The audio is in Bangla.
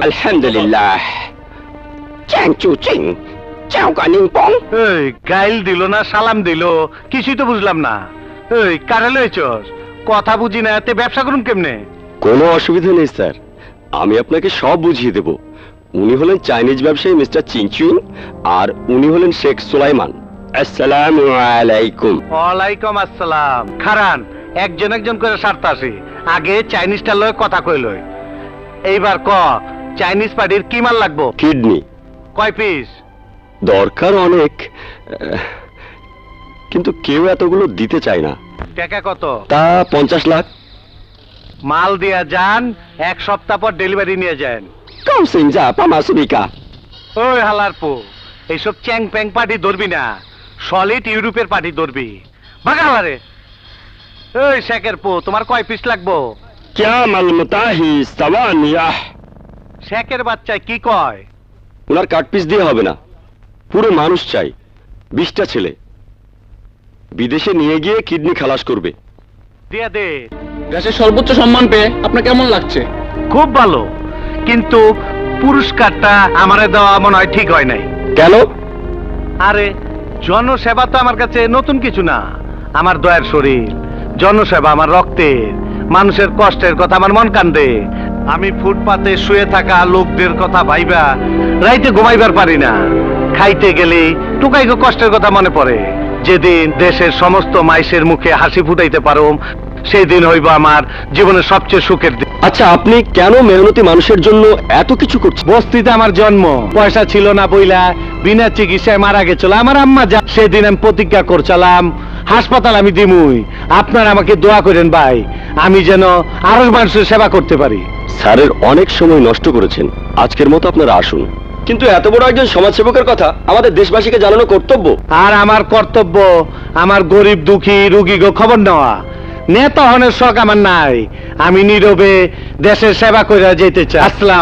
আলহামদুলিল্লাহ। এই গাইল দিল না সালাম দিল, কিছুই তো বুঝলাম না। এই কারে লইছস? কথা বুঝি না, এতে ব্যবসা করুন কেমনে? কোনো অসুবিধা নেই স্যার, আমি আপনাকে সব বুঝিয়ে দেব। উনি হলেন চাইনিজ ব্যবসায়ী মিস্টার চিংচুং, আর উনি হলেন শেখ সুলাইমান। আসসালামু আলাইকুম। ওয়ালাইকুম আসসালাম। খারান, একজন একজন করে সারতে আসি, আগে চাইনিজটা লয় কথা কইলই। এইবার ক, চাইনিজ পার্টির কি মাল লাগবো? কিডনি কয় পিস? দরকার অনেক, কিন্তু কেউ এতগুলো দিতে চায় না। টাকা কত? তা 50 লাখ। মাল দিয়া যান, এক সপ্তাহ পর ডেলিভারি নিয়ে যান। ওই হালার পো, এইসব চ্যাং প্যাং পার্টি ধরবি না, সলিড ইউরোপের পার্টি ধরবি। ভাগা হালারে। ওই শেখের পো, তোমার কয় পিস লাগবো? শেখের বাচ্চায় কি কয়? ওনার কাট পিস দিয়ে হবে না, পুরো মানুষ চাই। 20টা ছেলে বিদেশে নিয়ে গিয়ে কিডনি খালাস করবে। দিয়া দে। দেশের সর্বোচ্চ সম্মান পেয়ে আপনার কেমন লাগছে? খুব ভালো, কিন্তু পুরস্কারটা আমারে দেওয়া মনে হয় ঠিক হয় নাই। কেন? আরে জনসেবা তো আমার কাছে নতুন কিছু না। আমার দয়ার শরীর, জনসেবা আমার রক্তের। মানুষের কষ্টের কথা আমার মন কান্দে। আমি ফুটপাতে শুয়ে থাকা লোকদের কথা ভাইবা রাইতে ঘুমাইবার পারি না। খাইতে গেলে টুকাইগো কষ্টের কথা মনে পড়ে। যেদিন দেশের সমস্ত মাইসের মুখে হাসি ফুটাইতে পারো, সেই দিন হইব আমার জীবনের সবচেয়ে সুখের দিন। আচ্ছা, আপনি কেন মেহনতি মানুষের জন্য এত কিছু করছেন? বস্তিতে আমার জন্ম, পয়সা ছিল না বইলা বিনা চিকিৎসায় মারা গেছিল আমার আম্মা। সেদিন আমি প্রতিজ্ঞা করছিলাম, হাসপাতাল আমি দিমুই। আপনারা আমাকে দোয়া করেন ভাই, আমি যেন আরো মানুষের সেবা করতে পারি। স্যারের অনেক সময় নষ্ট করেছেন, আজকের মতো আপনারা আসুন। কিন্তু এত বড় একজন সমাজসেবকের কথা আমাদের দেশবাসীকে জানানো কর্তব্য। আর আমার কর্তব্য আমার গরিব দুঃখী রুগীকে খবর নেওয়া। নেতা হনের শখ আমার নাই, আমি নীরবে দেশের সেবা করে যেতে চাই। আসসালাম।